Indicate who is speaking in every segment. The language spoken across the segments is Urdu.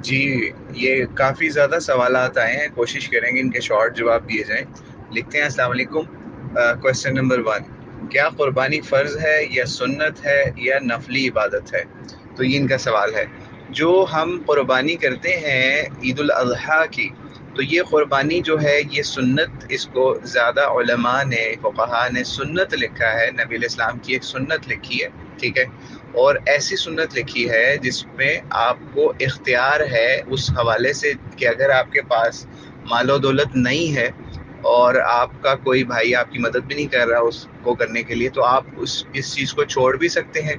Speaker 1: جی، یہ کافی زیادہ سوالات آئے ہیں، کوشش کریں گے ان کے شارٹ جواب دیے جائیں۔ لکھتے ہیں السلام علیکم، کوشچن نمبر 1، کیا قربانی فرض ہے یا سنت ہے یا نفلی عبادت ہے؟ تو یہ ان کا سوال ہے۔ جو ہم قربانی کرتے ہیں عید الاضحیٰ کی، تو یہ قربانی جو ہے یہ سنت، اس کو زیادہ علماء نے، فقہاء نے سنت لکھا ہے، نبی علیہ السلام کی ایک سنت لکھی ہے، ٹھیک ہے؟ اور ایسی سنت لکھی ہے جس میں آپ کو اختیار ہے اس حوالے سے کہ اگر آپ کے پاس مال و دولت نہیں ہے اور آپ کا کوئی بھائی آپ کی مدد بھی نہیں کر رہا اس کو کرنے کے لیے، تو آپ اس چیز کو چھوڑ بھی سکتے ہیں۔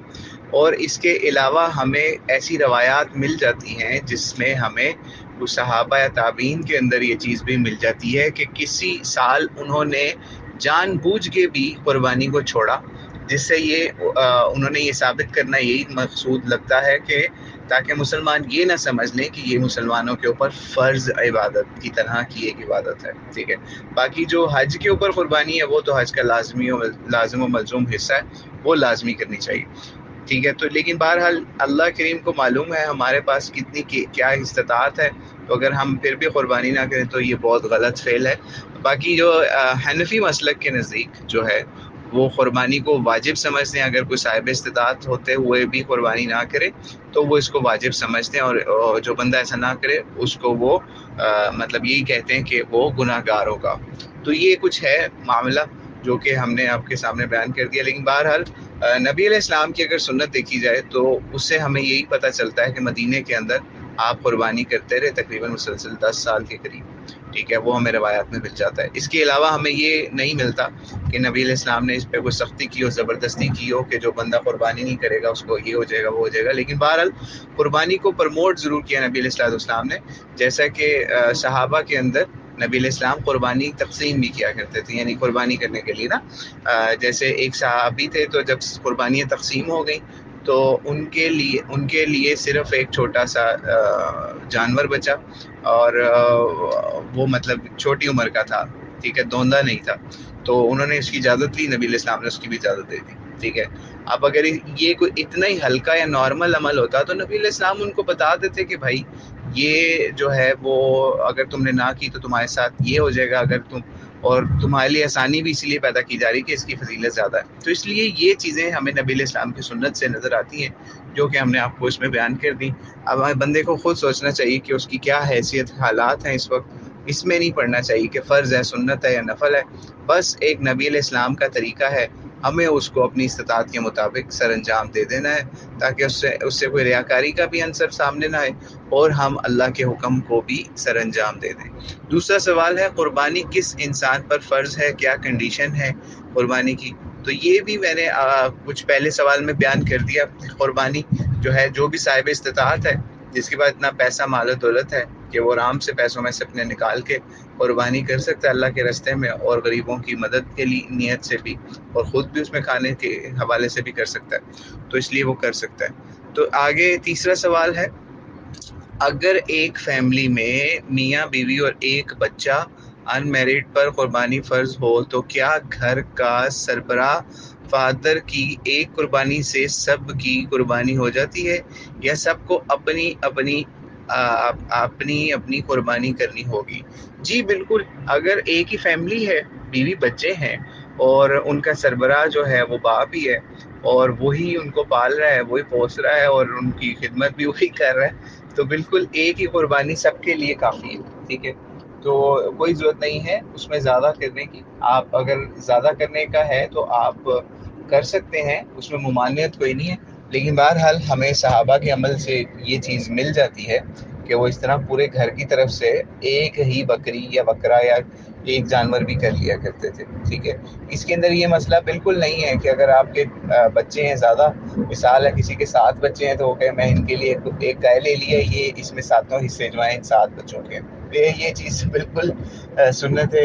Speaker 1: اور اس کے علاوہ ہمیں ایسی روایات مل جاتی ہیں جس میں ہمیں اس صحابہ یا تابعین کے اندر یہ چیز بھی مل جاتی ہے کہ کسی سال انہوں نے جان بوجھ کے بھی قربانی کو چھوڑا، جس سے انہوں نے یہ ثابت کرنا یہی مقصود لگتا ہے کہ تاکہ مسلمان یہ نہ سمجھ لیں کہ یہ مسلمانوں کے اوپر فرض عبادت کی طرح کی ایک عبادت ہے، ٹھیک ہے؟ باقی جو حج کے اوپر قربانی ہے وہ تو حج کا لازم و ملزوم حصہ ہے، وہ لازمی کرنی چاہیے، ٹھیک ہے؟ تو لیکن بہرحال اللہ کریم کو معلوم ہے ہمارے پاس کتنی کیا استطاعت ہے، تو اگر ہم پھر بھی قربانی نہ کریں تو یہ بہت غلط فعل ہے۔ باقی جو حنفی مسلک کے نزدیک جو ہے وہ قربانی کو واجب سمجھتے ہیں، اگر کوئی صاحب استطاعت ہوتے ہوئے بھی قربانی نہ کرے تو وہ اس کو واجب سمجھتے ہیں، اور جو بندہ ایسا نہ کرے اس کو وہ مطلب یہی کہتے ہیں کہ وہ گناہ گار ہوگا۔ تو یہ کچھ ہے معاملہ جو کہ ہم نے آپ کے سامنے بیان کر دیا، لیکن بہرحال نبی علیہ السلام کی اگر سنت دیکھی جائے تو اس سے ہمیں یہی پتہ چلتا ہے کہ مدینے کے اندر آپ قربانی کرتے رہے تقریباً مسلسل 10 سال کے قریب، ٹھیک ہے؟ وہ ہمیں روایات میں مل جاتا ہے۔ اس کے علاوہ ہمیں یہ نہیں ملتا کہ نبی علیہ السلام نے اس پہ کوئی سختی کی ہو، زبردستی کی ہو کہ جو بندہ قربانی نہیں کرے گا اس کو یہ ہو جائے گا وہ ہو جائے گا، لیکن بہرحال قربانی کو پرموٹ ضرور کیا نبی علیہ السلام نے، جیسا کہ صحابہ کے اندر نبی علیہ السلام قربانی تقسیم بھی کیا کرتے تھے، یعنی قربانی کرنے کے لیے نا جیسے ایک صحابی تھے تو جب قربانیاں تقسیم ہو گئیں تو ان کے لیے صرف ایک چھوٹا سا جانور بچا، اور وہ مطلب چھوٹی عمر کا تھا، ٹھیک ہے؟ دوندا نہیں تھا، تو انہوں نے اس کی اجازت لی، نبی علیہ السلام نے اس کی بھی اجازت دے دی، ٹھیک ہے؟ اب اگر یہ کوئی اتنا ہی ہلکا یا نارمل عمل ہوتا تو نبی علیہ السلام ان کو بتا دیتے کہ بھائی یہ جو ہے وہ اگر تم نے نہ کی تو تمہارے ساتھ یہ ہو جائے گا، اگر تم، اور تمہارے لیے آسانی بھی اس لیے پیدا کی جا رہی کہ اس کی فضیلت زیادہ ہے۔ تو اس لیے یہ چیزیں ہمیں نبی علیہ السلام کی سنت سے نظر آتی ہیں جو کہ ہم نے آپ کو اس میں بیان کر دی۔ اب بندے کو خود سوچنا چاہیے کہ اس کی کیا حیثیت، حالات ہیں اس وقت، اس میں نہیں پڑھنا چاہیے کہ فرض ہے، سنت ہے یا نفل ہے، بس ایک نبی علیہ السلام کا طریقہ ہے، ہمیں اس کو اپنی استطاعت کے مطابق سر انجام دے دینا ہے تاکہ اس سے کوئی ریاکاری کا بھی عنصر سامنے نہ آئے اور ہم اللہ کے حکم کو بھی سر انجام دے دیں۔ دوسرا سوال ہے قربانی کس انسان پر فرض ہے، کیا کنڈیشن ہے قربانی کی؟ تو یہ بھی میں نے کچھ پہلے سوال میں بیان کر دیا۔ قربانی جو ہے جو بھی صاحب استطاعت ہے، جس کے پاس اتنا پیسہ مال و دولت ہے کہ وہ آرام سے پیسوں میں سے اپنے نکال کے قربانی کر سکتا ہے اللہ کے راستے میں، اور غریبوں کی مدد کے لیے نیت سے بھی، اور خود بھی اس میں کھانے کے حوالے سے بھی کر سکتا ہے، تو اس لیے وہ کر سکتا ہے۔ تو آگے تیسرا سوال ہے، اگر ایک فیملی میں میاں بیوی اور ایک بچہ ان میرڈ پر قربانی فرض ہو تو کیا گھر کا سربراہ فادر کی ایک قربانی سے سب کی قربانی ہو جاتی ہے، یا سب کو اپنی اپنی اپنی قربانی کرنی ہوگی؟ جی بالکل، اگر ایک ہی فیملی ہے، بیوی بچے ہیں، اور ان کا سربراہ جو ہے وہ باپ ہی ہے، اور وہی ان کو پال رہا ہے، وہی پوس رہا ہے، اور ان کی خدمت بھی وہی کر رہا ہے، تو بالکل ایک ہی قربانی سب کے لیے کافی ہے، ٹھیک ہے؟ تو کوئی ضرورت نہیں ہے اس میں زیادہ کرنے کی۔ آپ اگر زیادہ کرنے کا ہے تو آپ کر سکتے ہیں، اس میں ممانعت کوئی نہیں ہے، لیکن بہرحال ہمیں صحابہ کے عمل سے یہ چیز مل جاتی ہے کہ وہ اس طرح پورے گھر کی طرف سے ایک ہی بکری یا بکرا یا ایک جانور بھی کر لیا کرتے تھے، ٹھیک ہے؟ اس کے اندر یہ مسئلہ بالکل نہیں ہے کہ اگر آپ کے بچے ہیں زیادہ، مثال ہے کسی کے 7 بچے ہیں تو وہ کہ میں ان کے لیے ایک گائے لے لیا، یہ اس میں 7 حصے جو ہیں ان 7 بچوں کے، یہ چیز بالکل سنت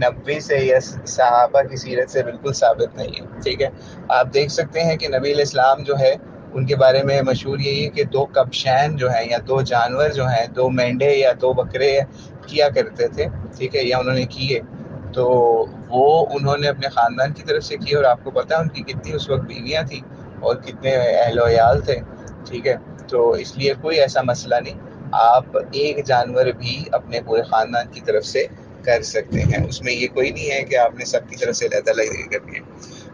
Speaker 1: نبوی سے یا صحابہ کی سیرت سے بالکل ثابت نہیں ہے، ٹھیک ہے؟ آپ دیکھ سکتے ہیں کہ نبی علیہ السلام جو ہے ان کے بارے میں مشہور یہی ہے کہ 2 کبشین جو ہیں یا 2 جانور جو ہیں، 2 مینڈے یا 2 بکرے کیا کرتے تھے، ٹھیک ہے؟ یا انہوں نے کیے، تو وہ انہوں نے اپنے خاندان کی طرف سے کیے، اور آپ کو پتہ ہے ان کی کتنی اس وقت بیویاں تھیں اور کتنے اہل و عیال تھے، ٹھیک ہے؟ تو اس لیے کوئی ایسا مسئلہ نہیں۔ آپ ایک جانور بھی اپنے پورے خاندان کی طرف سے کر سکتے ہیں. اس میں یہ کوئی نہیں ہے کہ آپ نے سب کی طرف سے علیحدہ کرنی ہے.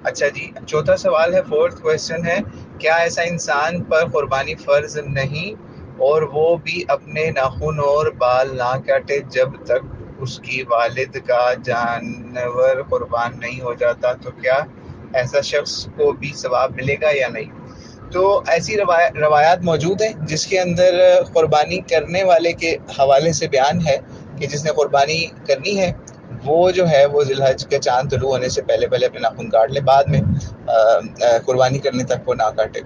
Speaker 1: اچھا جی، چوتھا سوال ہے، فورتھ کویسچن ہے، کیا ایسا انسان پر قربانی فرض نہیں اور وہ بھی اپنے ناخن اور بال نہ کاٹے جب تک اس کی والد کا جانور قربان نہیں ہو جاتا، تو کیا ایسا شخص کو بھی ثواب ملے گا یا نہیں؟ تو ایسی روایات موجود ہیں جس کے اندر قربانی کرنے والے کے حوالے سے بیان ہے کہ جس نے قربانی کرنی ہے وہ جو ہے وہ ذی الحج کا چاند طلوع ہونے سے پہلے پہلے اپنے ناخن کاٹ لے، بعد میں قربانی کرنے تک وہ نہ کاٹے.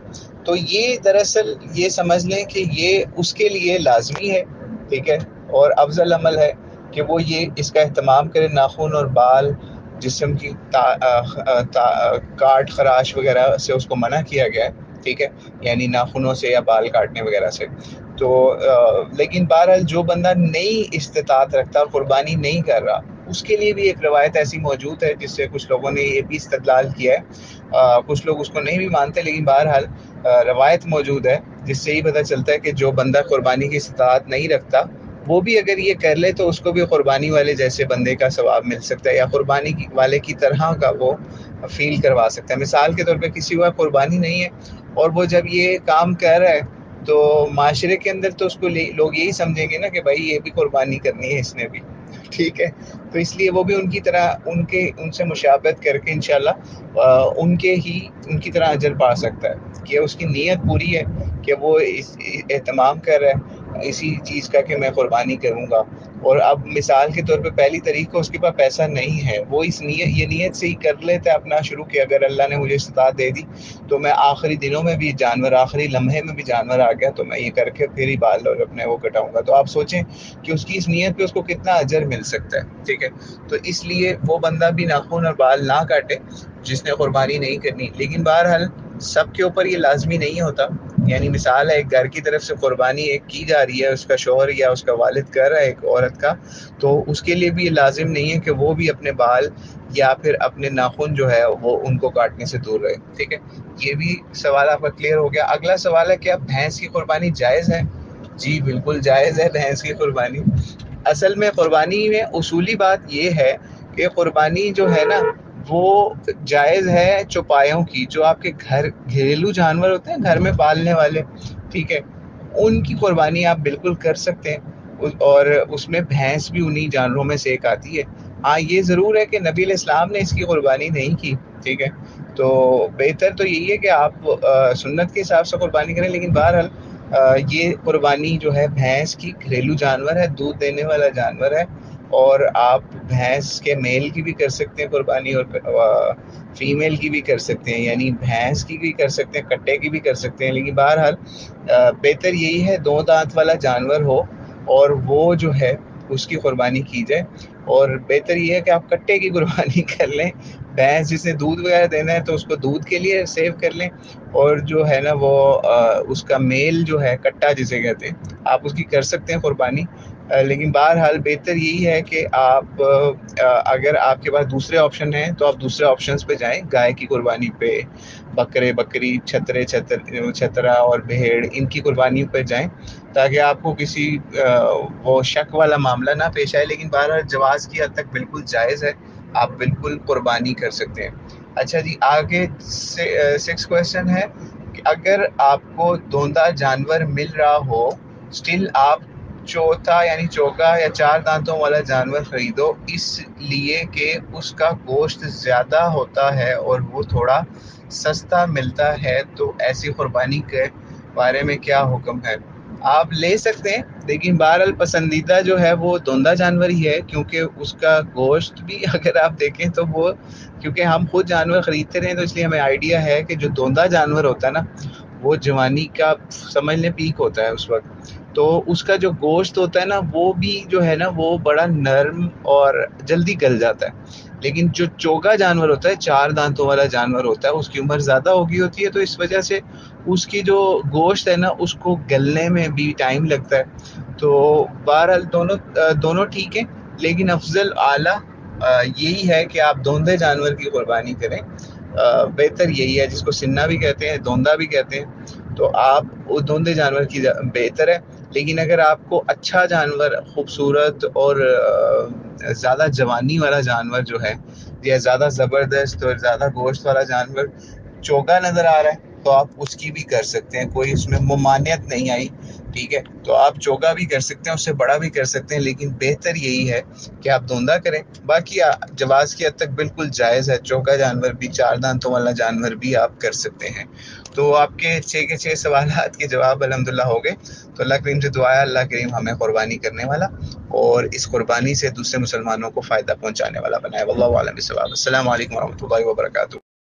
Speaker 1: تو یہ دراصل یہ سمجھ لیں کہ یہ اس کے لیے لازمی ہے، ٹھیک ہے، اور افضل عمل ہے کہ وہ یہ اس کا اہتمام کرے. ناخن اور بال جسم کی کاٹ خراش وغیرہ سے اس کو منع کیا گیا ہے، ٹھیک ہے، یعنی ناخنوں سے یا بال کاٹنے وغیرہ سے. تو لیکن بہرحال جو بندہ نئی استطاعت رکھتا اور قربانی نہیں کر رہا، اس کے لیے بھی ایک روایت ایسی موجود ہے جس سے کچھ لوگوں نے یہ بھی استدلال کیا ہے. کچھ لوگ اس کو نہیں بھی مانتے، لیکن بہرحال روایت موجود ہے جس سے یہ پتہ چلتا ہے کہ جو بندہ قربانی کی استطاعت نہیں رکھتا وہ بھی اگر یہ کر لے تو اس کو بھی قربانی والے جیسے بندے کا ثواب مل سکتا ہے، یا قربانی والے کی طرح کا وہ فیل کروا سکتا ہے. مثال کے طور پہ کسی کا قربانی نہیں ہے اور وہ جب یہ کام کر رہا ہے تو معاشرے کے اندر تو اس کو لوگ یہی سمجھیں گے نا کہ بھائی یہ بھی قربانی کرنی ہے اس نے بھی، ٹھیک ہے. تو اس لیے وہ بھی ان کی طرح ان سے مشابہت کر کے انشاءاللہ ان کی طرح اجر پا سکتا ہے کہ اس کی نیت پوری ہے کہ وہ اہتمام کر رہا ہے اسی چیز کا کہ میں قربانی کروں گا. اور اب مثال کے طور پہ پہلی تاریخ کو اس کے پاس پیسہ نہیں ہے، وہ یہ نیت سے ہی کر لیتا ہے اپنا شروع کہ اگر اللہ نے مجھے استطاعت دے دی تو میں آخری دنوں میں بھی جانور، آخری لمحے میں بھی جانور آ گیا تو میں یہ کر کے پھر ہی بال اور اپنے وہ کٹاؤں گا. تو آپ سوچیں کہ اس کی اس نیت پہ اس کو کتنا اجر مل سکتا ہے، ٹھیک ہے. تو اس لیے وہ بندہ بھی ناخن اور بال نہ کاٹے جس نے قربانی نہیں کرنی. لیکن بہرحال سب کے اوپر یہ لازمی نہیں ہوتا، یعنی مثال ہے ایک گھر کی طرف سے قربانی ایک کی جا رہی ہے، اس کا شوہر یا اس کا والد کر رہا ہے ایک عورت کا، تو اس کے لیے بھی یہ لازم نہیں ہے کہ وہ بھی اپنے بال یا پھر اپنے ناخن جو ہے وہ ان کو کاٹنے سے دور رہے، ٹھیک ہے. یہ بھی سوال آپ کا کلیئر ہو گیا. اگلا سوال ہے، کیا بھینس کی قربانی جائز ہے؟ جی بالکل جائز ہے بھینس کی قربانی. اصل میں قربانی میں اصولی بات یہ ہے کہ قربانی جو ہے نا وہ جائز ہے چوپایوں کی، جو آپ کے گھریلو جانور ہوتے ہیں گھر میں پالنے والے، ٹھیک ہے، ان کی قربانی آپ بالکل کر سکتے ہیں، اور اس میں بھینس بھی انہی جانوروں میں سے ایک آتی ہے. ہاں یہ ضرور ہے کہ نبی علیہ السلام نے اس کی قربانی نہیں کی، ٹھیک ہے. تو بہتر تو یہی ہے کہ آپ سنت کے حساب سے قربانی کریں. لیکن بہرحال یہ قربانی جو ہے بھینس کی گھریلو جانور ہے، دودھ دینے والا جانور ہے، اور آپ بھینس کے میل کی بھی کر سکتے ہیں قربانی اور فیمیل کی بھی کر سکتے ہیں، یعنی بھینس کی بھی کر سکتے ہیں، کٹے کی بھی کر سکتے ہیں. لیکن بہرحال بہتر یہی ہے دو دانت والا جانور ہو اور وہ جو ہے اس کی قربانی کی جائے. اور بہتر یہ ہے کہ آپ کٹے کی قربانی کر لیں. بھینس جس نے دودھ وغیرہ دینا ہے تو اس کو دودھ کے لیے سیو کر لیں، اور جو ہے نا وہ اس کا میل جو ہے کٹا جسے کہتے ہیں آپ اس کی کر سکتے ہیں قربانی. لیکن بہرحال بہتر یہی ہے کہ آپ اگر آپ کے پاس دوسرے آپشن ہیں تو آپ دوسرے آپشنز پہ جائیں، گائے کی قربانی پہ، بکرے بکری، چھترا اور بھیڑ، ان کی قربانی پہ جائیں تاکہ آپ کو کسی وہ شک والا معاملہ نہ پیش آئے. لیکن بہرحال جواز کی حد تک بالکل جائز ہے، آپ بالکل قربانی کر سکتے ہیں. اچھا جی، آگے 6 کویسچن ہے کہ اگر آپ کو دوندا جانور مل رہا ہو سٹل آپ چوتھا یعنی چوکا یا 4 دانتوں والا جانور خریدو، اس لیے کہ اس کا گوشت زیادہ ہوتا ہے اور وہ تھوڑا سستا ملتا ہے، تو ایسی قربانی کے بارے میں کیا حکم ہے؟ آپ لے سکتے ہیں، لیکن بہرحال پسندیدہ جو ہے وہ دوندا جانور ہی ہے، کیونکہ اس کا گوشت بھی اگر آپ دیکھیں تو وہ، کیونکہ ہم خود جانور خریدتے رہے تو اس لیے ہمیں آئیڈیا ہے کہ جو دوندا جانور ہوتا ہے نا وہ جوانی کا سمجھ لیں پیک ہوتا ہے اس وقت، تو اس کا جو گوشت ہوتا ہے نا وہ بھی جو ہے نا وہ بڑا نرم اور جلدی گل جاتا ہے. لیکن جو چوگا جانور ہوتا ہے، 4 دانتوں والا جانور ہوتا ہے، اس کی عمر زیادہ ہوگی ہوتی ہے، تو اس وجہ سے اس کی جو گوشت ہے نا اس کو گلنے میں بھی ٹائم لگتا ہے. تو بہرحال دونوں ٹھیک ہیں، لیکن افضل اعلیٰ یہی ہے کہ آپ دوندے جانور کی قربانی کریں. بہتر یہی ہے، جس کو سننا بھی کہتے ہیں، دوندا بھی کہتے ہیں. تو آپ وہ دھوندے جانور کی بہتر ہے. لیکن اگر آپ کو اچھا جانور، خوبصورت اور زیادہ جوانی والا جانور جو ہے، یا زیادہ زبردست اور زیادہ گوشت والا جانور چوگا نظر آ رہا ہے تو آپ اس کی بھی کر سکتے ہیں، کوئی اس میں ممانعت نہیں آئی. ٹھیک ہے، تو آپ چوگا بھی کر سکتے ہیں، اس سے بڑا بھی کر سکتے ہیں، لیکن بہتر یہی ہے کہ آپ دھوندا کریں. باقی جواز کی حد تک بالکل جائز ہے، چوگا جانور بھی، 4 دانتوں والا جانور بھی آپ کر سکتے ہیں. تو آپ کے 6 کے 6 سوالات کے جواب الحمدللہ ہو گئے. تو اللہ کریم سے دعا ہے اللہ کریم ہمیں قربانی کرنے والا اور اس قربانی سے دوسرے مسلمانوں کو فائدہ پہنچانے والا بنائے. واللہ اعلم بالصواب. السلام علیکم ورحمۃ اللہ وبرکاتہ.